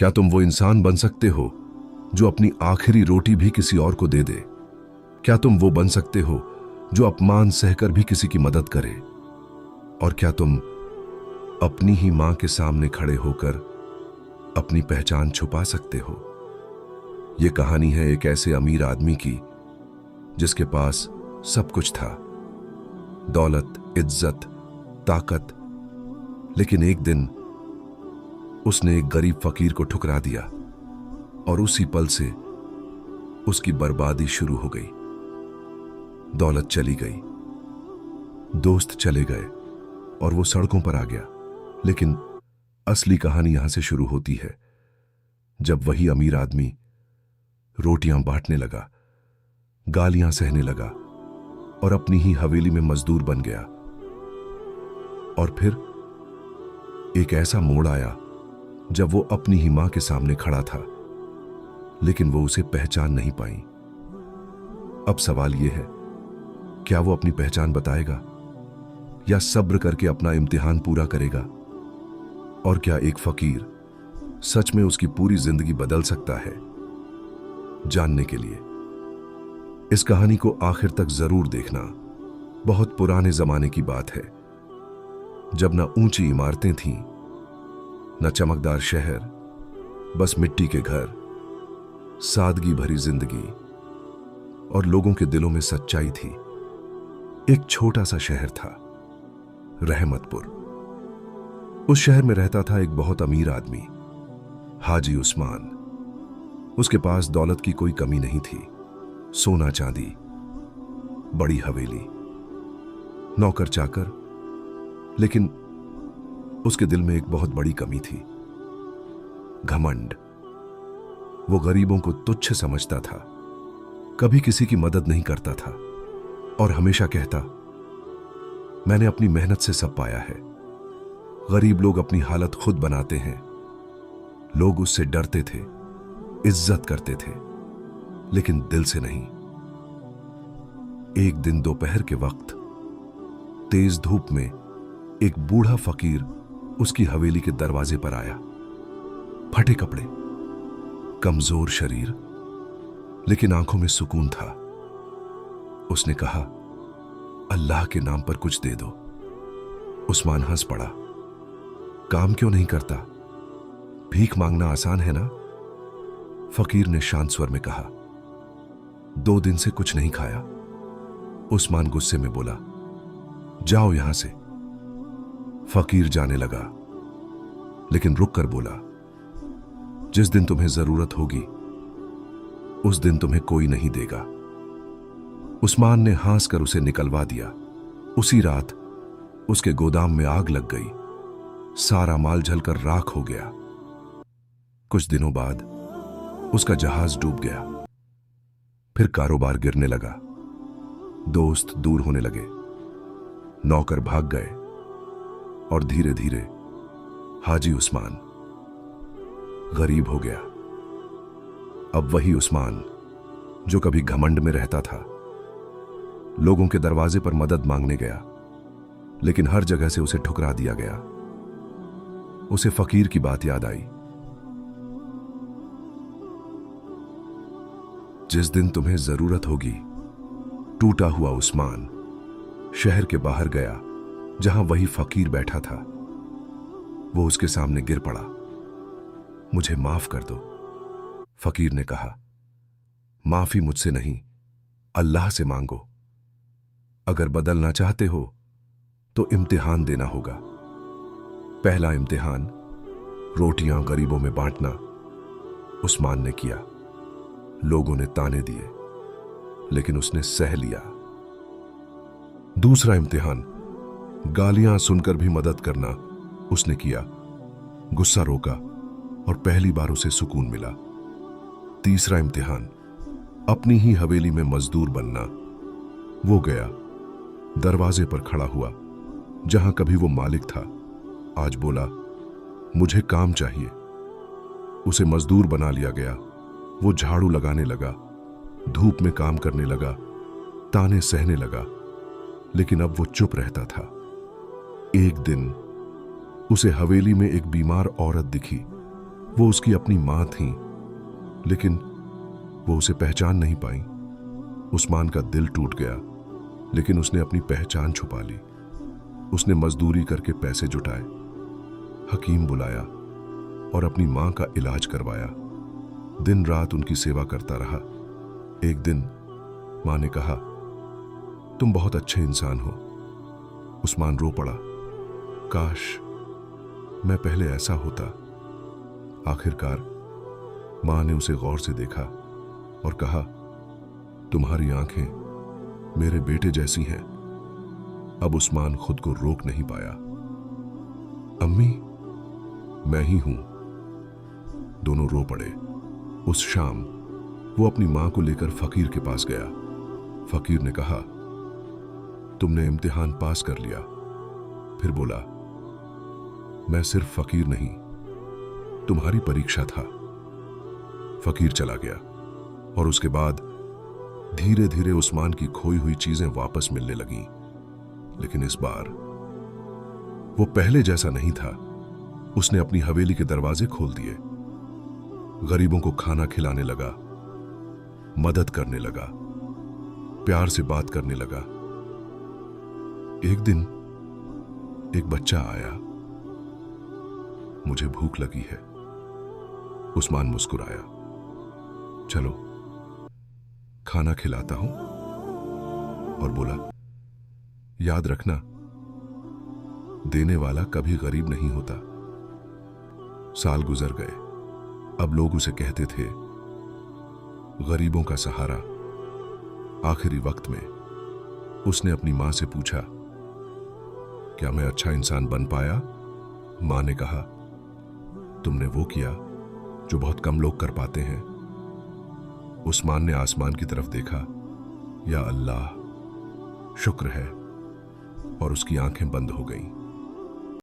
क्या तुम वो इंसान बन सकते हो जो अपनी आखिरी रोटी भी किसी और को दे दे? क्या तुम वो बन सकते हो जो अपमान सहकर भी किसी की मदद करे? और क्या तुम अपनी ही मां के सामने खड़े होकर अपनी पहचान छुपा सकते हो? यह कहानी है एक ऐसे अमीर आदमी की जिसके पास सब कुछ था, दौलत, इज्जत, ताकत, लेकिन एक दिन उसने एक गरीब फकीर को ठुकरा दिया और उसी पल से उसकी बर्बादी शुरू हो गई। दौलत चली गई, दोस्त चले गए और वो सड़कों पर आ गया। लेकिन असली कहानी यहां से शुरू होती है जब वही अमीर आदमी रोटियां बांटने लगा, गालियां सहने लगा और अपनी ही हवेली में मजदूर बन गया। और फिर एक ऐसा मोड़ आया जब वो अपनी ही मां के सामने खड़ा था, लेकिन वो उसे पहचान नहीं पाई। अब सवाल यह है, क्या वो अपनी पहचान बताएगा या सब्र करके अपना इम्तिहान पूरा करेगा? और क्या एक फकीर सच में उसकी पूरी जिंदगी बदल सकता है? जानने के लिए इस कहानी को आखिर तक जरूर देखना। बहुत पुराने जमाने की बात है, जब न ऊंची इमारतें थीं, न चमकदार शहर, बस मिट्टी के घर, सादगी भरी जिंदगी और लोगों के दिलों में सच्चाई थी। एक छोटा सा शहर था, रहमतपुर। उस शहर में रहता था एक बहुत अमीर आदमी, हाजी उस्मान। उसके पास दौलत की कोई कमी नहीं थी, सोना चांदी, बड़ी हवेली, नौकर चाकर, लेकिन उसके दिल में एक बहुत बड़ी कमी थी, घमंड। वो गरीबों को तुच्छ समझता था, कभी किसी की मदद नहीं करता था और हमेशा कहता, मैंने अपनी मेहनत से सब पाया है। गरीब लोग अपनी हालत खुद बनाते हैं। लोग उससे डरते थे, इज्जत करते थे, लेकिन दिल से नहीं। एक दिन दोपहर के वक्त तेज धूप में एक बूढ़ा फकीर उसकी हवेली के दरवाजे पर आया। फटे कपड़े, कमजोर शरीर, लेकिन आंखों में सुकून था। उसने कहा, अल्लाह के नाम पर कुछ दे दो। उस्मान हंस पड़ा, काम क्यों नहीं करता? भीख मांगना आसान है ना? फकीर ने शांत स्वर में कहा, 2 दिन से कुछ नहीं खाया। उस्मान गुस्से में बोला, जाओ यहां से। फकीर जाने लगा, लेकिन रुक कर बोला, जिस दिन तुम्हें जरूरत होगी उस दिन तुम्हें कोई नहीं देगा। उस्मान ने हंस कर उसे निकलवा दिया। उसी रात उसके गोदाम में आग लग गई, सारा माल जलकर राख हो गया। कुछ दिनों बाद उसका जहाज डूब गया। फिर कारोबार गिरने लगा, दोस्त दूर होने लगे, नौकर भाग गए और धीरे धीरे हाजी उस्मान गरीब हो गया। अब वही उस्मान जो कभी घमंड में रहता था, लोगों के दरवाजे पर मदद मांगने गया, लेकिन हर जगह से उसे ठुकरा दिया गया। उसे फकीर की बात याद आई, जिस दिन तुम्हें जरूरत होगी। टूटा हुआ उस्मान शहर के बाहर गया, जहां वही फकीर बैठा था। वो उसके सामने गिर पड़ा। मुझे माफ कर दो, फकीर ने कहा। माफी मुझसे नहीं, अल्लाह से मांगो। अगर बदलना चाहते हो तो इम्तिहान देना होगा। पहला इम्तिहान, रोटियां गरीबों में बांटना। उस्मान ने किया। लोगों ने ताने दिए, लेकिन उसने सह लिया। दूसरा इम्तिहान, गालियां सुनकर भी मदद करना। उसने किया, गुस्सा रोका और पहली बार उसे सुकून मिला। तीसरा इम्तिहान, अपनी ही हवेली में मजदूर बनना। वो गया, दरवाजे पर खड़ा हुआ, जहां कभी वो मालिक था। आज बोला, मुझे काम चाहिए। उसे मजदूर बना लिया गया। वो झाड़ू लगाने लगा, धूप में काम करने लगा, ताने सहने लगा, लेकिन अब वो चुप रहता था। एक दिन उसे हवेली में एक बीमार औरत दिखी। वो उसकी अपनी मां थी, लेकिन वो उसे पहचान नहीं पाई। उस्मान का दिल टूट गया, लेकिन उसने अपनी पहचान छुपा ली। उसने मजदूरी करके पैसे जुटाए, हकीम बुलाया और अपनी मां का इलाज करवाया। दिन रात उनकी सेवा करता रहा। एक दिन मां ने कहा, तुम बहुत अच्छे इंसान हो। उस्मान रो पड़ा, काश मैं पहले ऐसा होता। आखिरकार मां ने उसे गौर से देखा और कहा, तुम्हारी आंखें मेरे बेटे जैसी हैं। अब उस्मान खुद को रोक नहीं पाया। अम्मी, मैं ही हूं। दोनों रो पड़े। उस शाम वो अपनी मां को लेकर फकीर के पास गया। फकीर ने कहा, तुमने इम्तिहान पास कर लिया। फिर बोला, मैं सिर्फ फकीर नहीं, तुम्हारी परीक्षा था। फकीर चला गया और उसके बाद धीरे धीरे उस्मान की खोई हुई चीजें वापस मिलने लगीं। लेकिन इस बार वो पहले जैसा नहीं था। उसने अपनी हवेली के दरवाजे खोल दिए, गरीबों को खाना खिलाने लगा, मदद करने लगा, प्यार से बात करने लगा। एक दिन एक बच्चा आया, मुझे भूख लगी है। उस्मान मुस्कुराया, चलो खाना खिलाता हूं। और बोला, याद रखना, देने वाला कभी गरीब नहीं होता। साल गुजर गए। अब लोग उसे कहते थे, गरीबों का सहारा। आखिरी वक्त में उसने अपनी मां से पूछा, क्या मैं अच्छा इंसान बन पाया? मां ने कहा, तुमने वो किया जो बहुत कम लोग कर पाते हैं। उस्मान ने आसमान की तरफ देखा। या अल्लाह, शुक्र है। और उसकी आंखें बंद हो गईं।